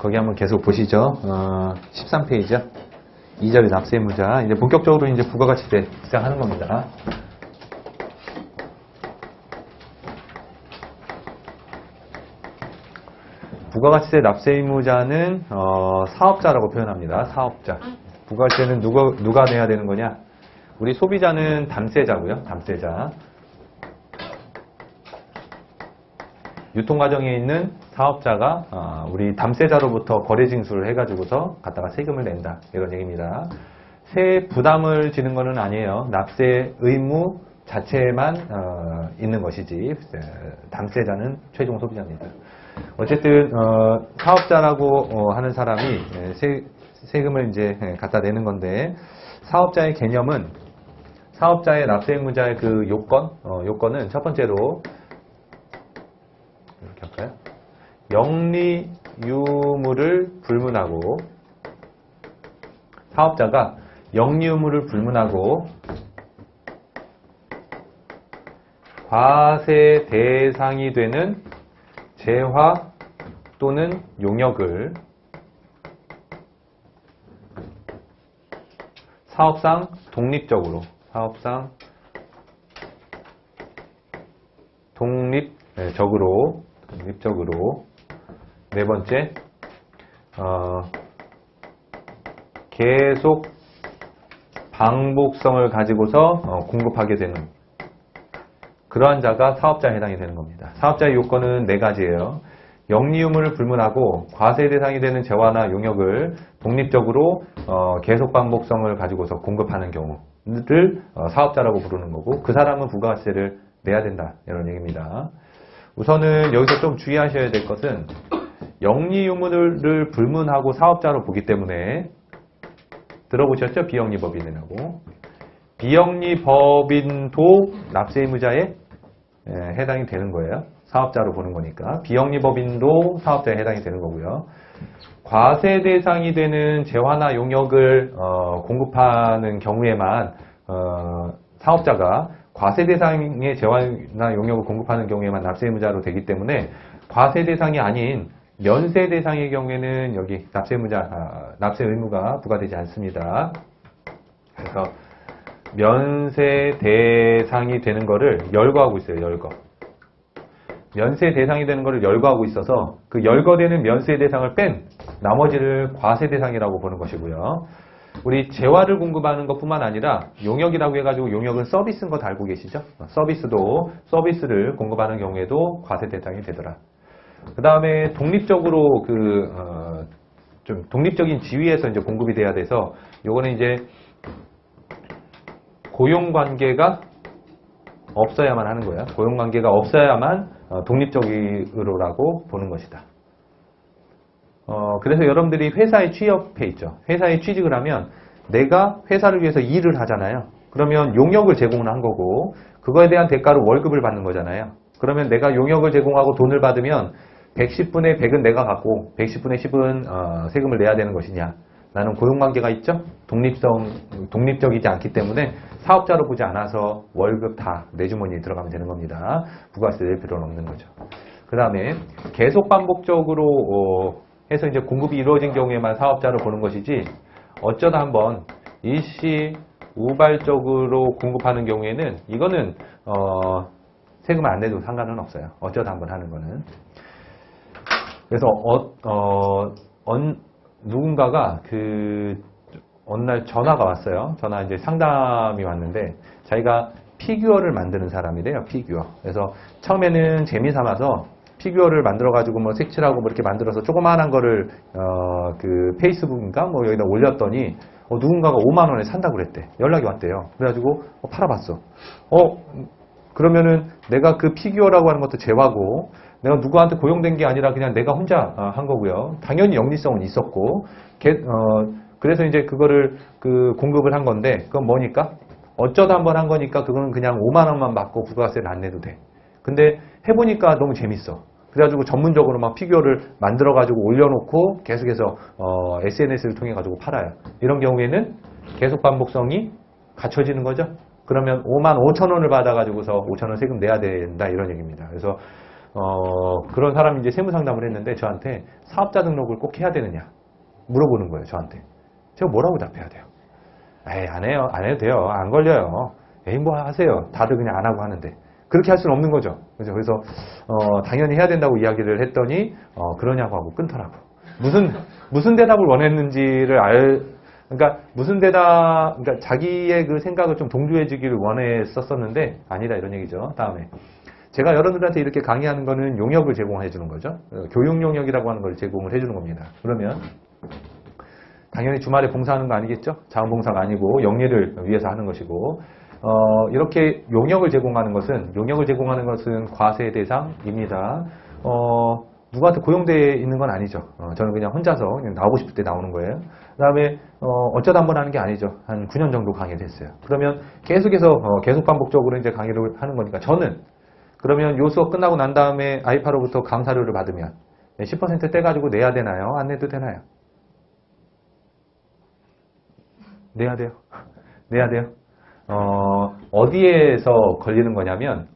거기 한번 계속 보시죠. 13페이지요. 2절 납세의무자. 이제 본격적으로 이제 부가가치세 시작하는 겁니다. 부가가치세 납세의무자는 사업자라고 표현합니다. 사업자. 부가가치세는 누가 내야 되는 거냐? 우리 소비자는 담세자고요. 담세자. 유통 과정에 있는 사업자가 우리 담세자로부터 거래 징수를 해가지고서 갖다가 세금을 낸다. 이런 얘기입니다. 세 부담을 지는 거는 아니에요. 납세 의무 자체만 있는 것이지 담세자는 최종 소비자입니다. 어쨌든 사업자라고 하는 사람이 세금을 이제 갖다 내는 건데 사업자의 개념은 사업자의 납세 의무자의 그 요건은 첫 번째로 이렇게 할까요? 영리 유무를 불문하고 사업자가 영리 유무를 불문하고 과세 대상이 되는 재화 또는 용역을 사업상 독립적으로 네 번째 계속 방복성을 가지고서 공급하게 되는 그러한 자가 사업자에 해당이 되는 겁니다. 사업자의 요건은 네 가지예요. 영리 유무를 불문하고 과세 대상이 되는 재화나 용역을 독립적으로 계속 방복성을 가지고서 공급하는 경우를 사업자라고 부르는 거고 그 사람은 부가가치세를 내야 된다 이런 얘기입니다. 우선은 여기서 좀 주의하셔야 될 것은 영리 유무를 불문하고 사업자로 보기 때문에 들어보셨죠? 비영리 법인이라고. 비영리 법인도 납세 의무자에 해당이 되는 거예요. 사업자로 보는 거니까. 비영리 법인도 사업자에 해당이 되는 거고요. 과세 대상이 되는 재화나 용역을 공급하는 경우에만 사업자가 과세 대상의 재화나 용역을 공급하는 경우에만 납세 의무자로 되기 때문에 과세 대상이 아닌 면세 대상의 경우에는 여기 납세 의무가 부과되지 않습니다. 그래서 면세 대상이 되는 거를 열거하고 있어요. 열거. 면세 대상이 되는 거를 열거하고 있어서 그 열거되는 면세 대상을 뺀 나머지를 과세 대상이라고 보는 것이고요. 우리 재화를 공급하는 것뿐만 아니라 용역이라고 해가지고 용역은 서비스인 거 다 알고 계시죠? 서비스를 공급하는 경우에도 과세 대상이 되더라. 그 다음에 독립적으로 좀 독립적인 지위에서 이제 공급이 돼야 돼서 요거는 이제 고용관계가 없어야만 하는 거예요. 고용관계가 없어야만 독립적으로라고 보는 것이다. 그래서 여러분들이 회사에 취업해 있죠. 회사에 취직을 하면 내가 회사를 위해서 일을 하잖아요. 그러면 용역을 제공을 한 거고 그거에 대한 대가로 월급을 받는 거잖아요. 그러면 내가 용역을 제공하고 돈을 받으면 110분의 100은 내가 갖고 110분의 10은 세금을 내야 되는 것이냐. 나는 고용관계가 있죠. 독립적이지 않기 때문에 사업자로 보지 않아서 월급 다 내 주머니에 들어가면 되는 겁니다. 부가세 낼 필요는 없는 거죠. 그 다음에 계속 반복적으로 해서 이제 공급이 이루어진 경우에만 사업자로 보는 것이지 어쩌다 한번 일시 우발적으로 공급하는 경우에는 이거는 세금을 안 내도 상관은 없어요. 어쩌다 한번 하는 거는. 그래서 누군가가 어느 날 전화가 왔어요. 전화 이제 상담이 왔는데 자기가 피규어를 만드는 사람이래요. 피규어. 그래서 처음에는 재미삼아서 피규어를 만들어가지고 뭐 색칠하고 뭐 이렇게 만들어서 조그마한 거를 그 페이스북인가 뭐 여기다 올렸더니 누군가가 5만 원에 산다고 그랬대. 연락이 왔대요. 그래가지고 팔아봤어. 그러면은 내가 그 피규어라고 하는 것도 재화고 내가 누구한테 고용된 게 아니라 그냥 내가 혼자 한 거고요. 당연히 영리성은 있었고 그래서 이제 그거를 공급을 한 건데 그건 뭐니까? 어쩌다 한번 한 거니까 그거는 그냥 5만 원만 받고 부가세를 안 내도 돼. 근데 해보니까 너무 재밌어. 그래가지고 전문적으로 막 피규어를 만들어가지고 올려놓고 계속해서 SNS를 통해 가지고 팔아요. 이런 경우에는 계속 반복성이 갖춰지는 거죠. 그러면 5만 5천 원을 받아가지고서 5천 원 세금 내야 된다 이런 얘기입니다. 그래서 그런 사람이 이제 세무 상담을 했는데 저한테 사업자 등록을 꼭 해야 되느냐 물어보는 거예요, 저한테. 제가 뭐라고 답해야 돼요? 에이, 안 해요. 안 해도 돼요. 안 걸려요. 에이, 뭐 하세요. 다들 그냥 안 하고 하는데. 그렇게 할 수는 없는 거죠. 그죠? 그래서, 당연히 해야 된다고 이야기를 했더니, 그러냐고 하고 끊더라고. 무슨 대답을 원했는지를 그러니까 그러니까 자기의 그 생각을 좀 동조해 주기를 원했었었는데, 아니다, 이런 얘기죠. 다음에. 제가 여러분들한테 이렇게 강의하는 거는 용역을 제공해 주는 거죠. 교육 용역이라고 하는 걸 제공을 해 주는 겁니다. 그러면, 당연히 주말에 봉사하는 거 아니겠죠? 자원봉사가 아니고 영리를 위해서 하는 것이고 이렇게 용역을 제공하는 것은 과세 대상입니다. 누구한테 고용되어 있는 건 아니죠. 저는 그냥 혼자서 그냥 나오고 싶을 때 나오는 거예요. 그 다음에 어쩌다 한번 하는 게 아니죠. 한 9년 정도 강의를 했어요. 그러면 계속 반복적으로 이제 강의를 하는 거니까 저는 그러면 요 수업 끝나고 난 다음에 아이파로부터 강사료를 받으면 10% 떼가지고 내야 되나요? 안 내도 되나요? 내야 돼요. 내야 돼요. 어디에서 걸리는 거냐면,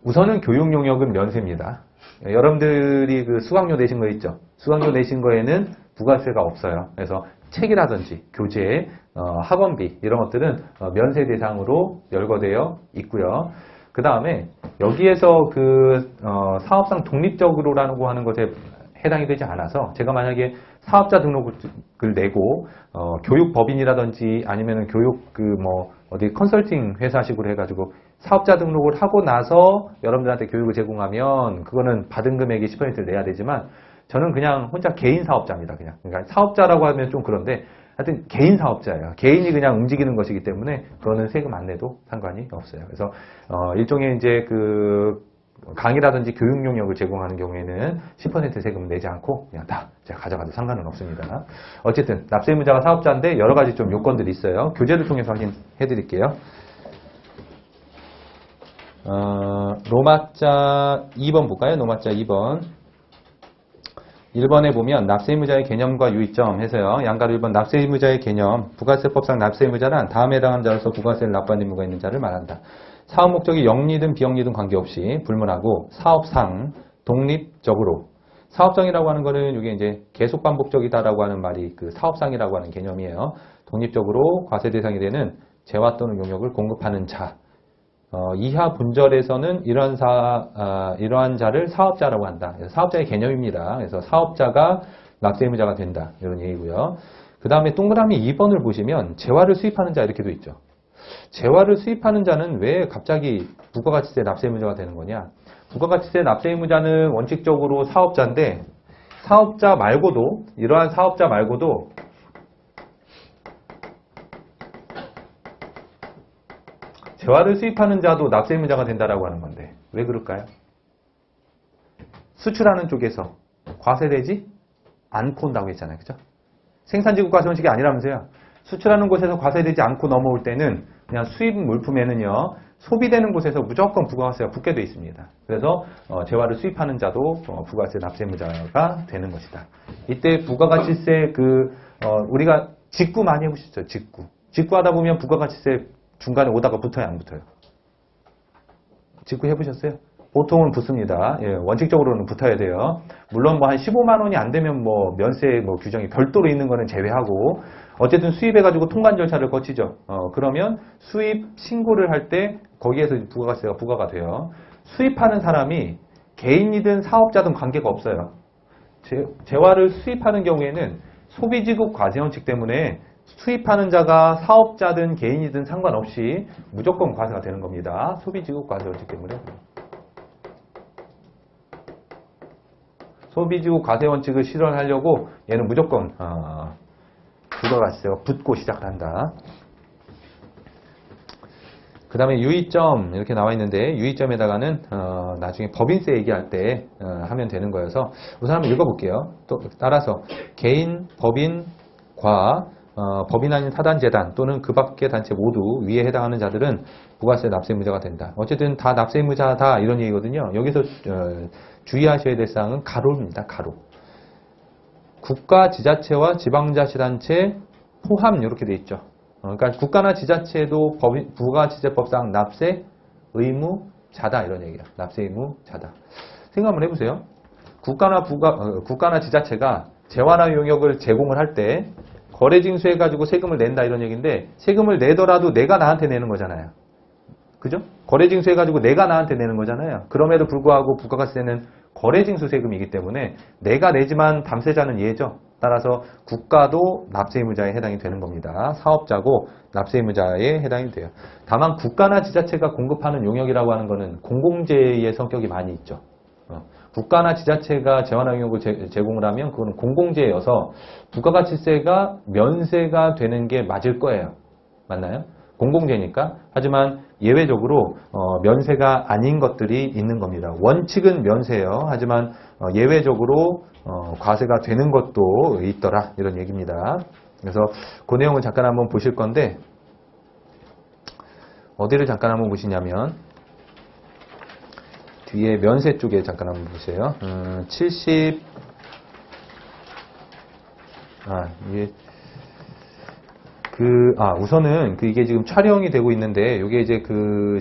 우선은 교육 용역은 면세입니다. 여러분들이 그 수강료 내신 거 있죠? 수강료 내신 거에는 부가세가 없어요. 그래서 책이라든지 교재, 학원비 이런 것들은 면세 대상으로 열거되어 있고요. 그 다음에 여기에서 사업상 독립적으로라고 하는 것에 해당이 되지 않아서 제가 만약에 사업자 등록을 내고 교육법인이라든지 아니면 교육 어디 컨설팅 회사식으로 해가지고 사업자 등록을 하고 나서 여러분들한테 교육을 제공하면 그거는 받은 금액의 10%를 내야 되지만 저는 그냥 혼자 개인 사업자입니다. 그러니까 사업자라고 하면 좀 그런데 하여튼 개인 사업자예요. 개인이 그냥 움직이는 것이기 때문에 그거는 세금 안 내도 상관이 없어요. 그래서 일종의 이제 강의라든지 교육 용역을 제공하는 경우에는 10% 세금을 내지 않고 그냥 다 제가 가져가도 상관은 없습니다. 어쨌든 납세의무자가 사업자인데 여러 가지 좀 요건들이 있어요. 교재를 통해서 확인해 드릴게요. 로마자 2번 볼까요? 로마자 2번. 1번에 보면 납세의무자의 개념과 유의점 해서요. 양가로 1번 납세의무자의 개념. 부가세법상 납세의무자란 다음에 해당한 자로서 부가세를 납부한 의무가 있는 자를 말한다. 사업 목적이 영리든 비영리든 관계없이 불문하고 사업상 독립적으로 사업상이라고 하는 거는 이게 이제 계속 반복적이다라고 하는 말이 그 사업상이라고 하는 개념이에요. 독립적으로 과세 대상이 되는 재화 또는 용역을 공급하는 자. 이하 분절에서는 이러한 자를 사업자라고 한다. 그래서 사업자의 개념입니다. 그래서 사업자가 납세의무자가 된다. 이런 얘기고요. 그 다음에 동그라미 2번을 보시면 재화를 수입하는 자 이렇게 돼 있죠. 재화를 수입하는 자는 왜 갑자기 부가가치세 납세의무자가 되는 거냐? 부가가치세 납세의무자는 원칙적으로 사업자인데 이러한 사업자 말고도 재화를 수입하는 자도 납세의무자가 된다라고 하는 건데 왜 그럴까요? 수출하는 쪽에서 과세되지 않고 온다고 했잖아요. 그죠? 생산지급 과세원칙이 아니라면서요. 수출하는 곳에서 과세되지 않고 넘어올 때는 그냥 수입 물품에는요. 소비되는 곳에서 무조건 부가가세가 붙게 되어 있습니다. 그래서 재화를 수입하는 자도 부가가세 납세의무자가 되는 것이다. 이때 부가가치세 우리가 직구 많이 해보시죠. 직구 하다 보면 부가가치세 중간에 오다가 붙어요, 안 붙어요? 직구 해보셨어요? 보통은 붙습니다. 예, 원칙적으로는 붙어야 돼요. 물론 한 15만 원이 안 되면 면세 규정이 별도로 있는 거는 제외하고 어쨌든 수입해가지고 통관 절차를 거치죠. 그러면 수입 신고를 할 때 거기에서 부가가세가 부과가 돼요. 수입하는 사람이 개인이든 사업자든 관계가 없어요. 재화를 수입하는 경우에는 소비지급 과세원칙 때문에 수입하는 자가 사업자든 개인이든 상관없이 무조건 과세가 되는 겁니다. 소비지급 과세원칙 때문에. 소비지급 과세원칙을 실현하려고 얘는 무조건 부가가치세가 붙고 시작을 한다. 그 다음에 유의점 이렇게 나와 있는데 유의점에다가는 나중에 법인세 얘기할 때 하면 되는 거여서 우선 한번 읽어볼게요. 또 따라서 개인, 법인과 법인 아닌 타단재단 또는 그 밖의 단체 모두 위에 해당하는 자들은 부가세 납세의무자가 된다. 어쨌든 다 납세의무자다 이런 얘기거든요. 여기서 주의하셔야 될 사항은 가로입니다. 가로. 국가, 지자체와 지방자치단체 포함 이렇게 돼 있죠. 그러니까 국가나 지자체도 부가가치세법상 납세 의무자다 이런 얘기야. 납세 의무자다. 생각 한번 해보세요. 국가나 지자체가 재화나 용역을 제공을 할 때 거래징수해가지고 세금을 낸다 이런 얘기인데 세금을 내더라도 내가 나한테 내는 거잖아요. 그죠? 거래징수해가지고 내가 나한테 내는 거잖아요. 그럼에도 불구하고 부가가치세는 거래징수 세금이기 때문에 내가 내지만 담세자는 얘죠. 따라서 국가도 납세의무자에 해당이 되는 겁니다. 사업자고 납세의무자에 해당이 돼요. 다만 국가나 지자체가 공급하는 용역이라고 하는 거는 공공재의 성격이 많이 있죠. 국가나 지자체가 재화나 용역을 제공을 하면 그거는 공공재여서 부가가치세가 면세가 되는 게 맞을 거예요. 맞나요? 공공재니까. 하지만 예외적으로 면세가 아닌 것들이 있는 겁니다. 원칙은 면세예요. 하지만 예외적으로 과세가 되는 것도 있더라 이런 얘기입니다. 그래서 그 내용을 잠깐 한번 보실 건데 어디를 잠깐 한번 보시냐면 뒤에 면세 쪽에 잠깐 한번 보세요. 70 이게 우선은 이게 지금 촬영이 되고 있는데 이게 이제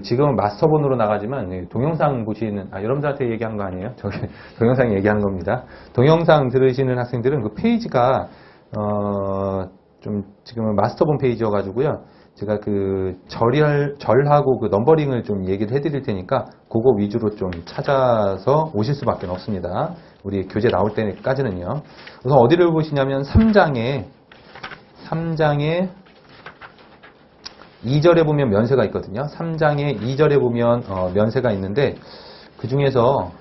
지금은 마스터본으로 나가지만 동영상 보시는 여러분들한테 얘기한 거 아니에요? 저기 동영상 얘기하는 겁니다. 동영상 들으시는 학생들은 그 페이지가 좀 지금은 마스터본 페이지여 가지고요. 제가 절하고 넘버링을 좀 얘기를 해드릴 테니까 그거 위주로 좀 찾아서 오실 수밖에 없습니다. 우리 교재 나올 때까지는요. 우선 어디를 보시냐면 3장에 2절에 보면 면세가 있거든요. 3장에 2절에 보면 면세가 있는데 그 중에서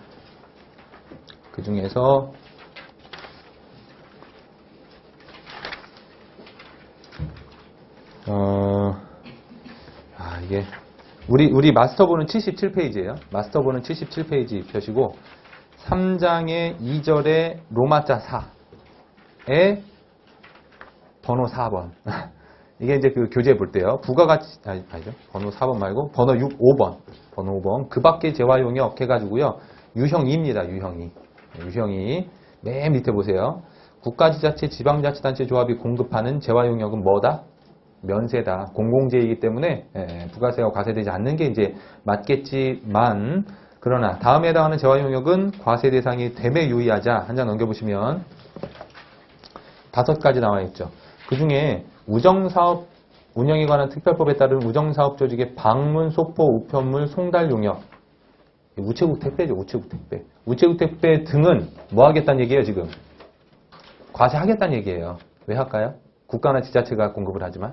이게 우리 마스터본은 77페이지예요. 마스터본은 77페이지 펴시고 3장의 2절에 로마자 4에 번호 4번. 이게 이제 교재 볼 때요. 부가가치 아니죠. 번호 4번 말고 번호 5번. 번호 5번. 그 밖에 재화용역 해가지고요. 유형입니다. 유형이 맨 밑에 보세요. 국가지자체, 지방자치단체 조합이 공급하는 재화용역은 뭐다? 면세다. 공공재이기 때문에 부가세가 과세되지 않는 게 이제 맞겠지만 그러나 다음에 해당하는 재화용역은 과세 대상이 됨에 유의하자. 한 장 넘겨보시면 5가지 나와 있죠. 그 중에 우정사업 운영에 관한 특별법에 따른 우정사업 조직의 방문, 소포, 우편물, 송달 용역. 우체국 택배죠. 우체국 택배 등은 뭐 하겠다는 얘기예요, 지금? 과세하겠다는 얘기예요. 왜 할까요? 국가나 지자체가 공급을 하지만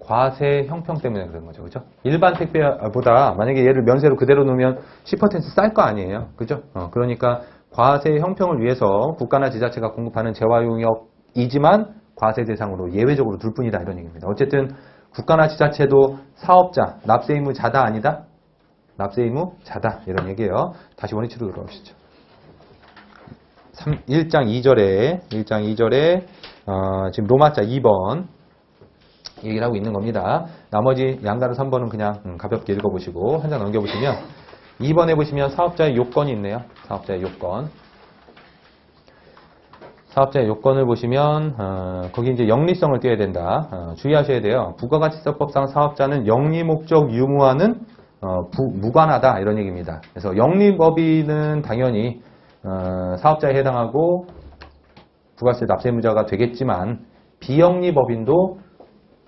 과세 형평 때문에 그런 거죠. 그죠? 일반 택배보다 만약에 얘를 면세로 그대로 놓으면 10% 쌀 거 아니에요. 그죠? 그러니까 과세 형평을 위해서 국가나 지자체가 공급하는 재화용역이지만 과세 대상으로 예외적으로 둘 뿐이다 이런 얘기입니다. 어쨌든 국가나 지자체도 사업자, 납세의무자다 아니다? 납세의무자다 이런 얘기예요. 다시 원위치로 돌아오시죠. 1장 2절에 지금 로마자 2번 얘기를 하고 있는 겁니다. 나머지 양가로 3번은 그냥 가볍게 읽어보시고 한 장 넘겨보시면 2번에 보시면 사업자의 요건이 있네요. 사업자의 요건을 보시면 거기 이제 영리성을 띄어야 된다. 주의하셔야 돼요. 부가가치세법상 사업자는 영리목적 유무와는 무관하다 이런 얘기입니다. 그래서 영리법인은 당연히 사업자에 해당하고 부가세 납세의무자가 되겠지만 비영리법인도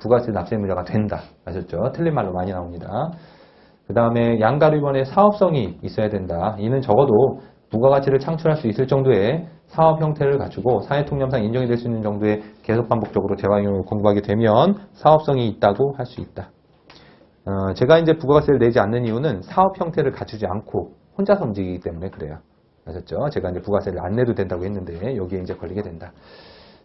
부가세 납세의무자가 된다. 아셨죠? 틀린 말로 많이 나옵니다. 그 다음에 양가류번에 사업성이 있어야 된다. 이는 적어도 부가가치를 창출할 수 있을 정도의 사업 형태를 갖추고 사회통념상 인정이 될 수 있는 정도의 계속 반복적으로 재화용역을 공급하게 되면 사업성이 있다고 할 수 있다. 제가 이제 부가가치를 내지 않는 이유는 사업 형태를 갖추지 않고 혼자서 움직이기 때문에 그래요. 아셨죠? 제가 이제 부가세를 안 내도 된다고 했는데 여기에 이제 걸리게 된다.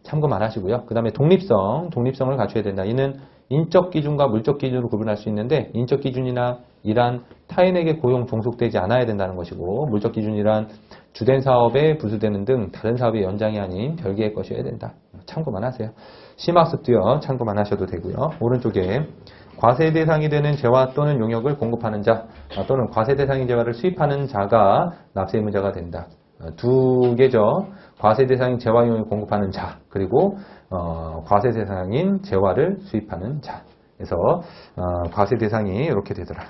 참고만 하시고요. 그 다음에 독립성을 갖춰야 된다. 이는 인적 기준과 물적 기준으로 구분할 수 있는데 인적 기준이나 이란 타인에게 고용 종속되지 않아야 된다는 것이고 물적 기준이란 주된 사업에 부수되는 등 다른 사업의 연장이 아닌 별개의 것이어야 된다. 참고만 하세요. 심학습도요. 참고만 하셔도 되고요. 오른쪽에 과세 대상이 되는 재화 또는 용역을 공급하는 자 또는 과세 대상인 재화를 수입하는 자가 납세의무자가 된다. 두 개죠. 과세 대상인 재화 용역을 공급하는 자 그리고 과세 대상인 재화를 수입하는 자 그래서 과세 대상이 이렇게 되더라.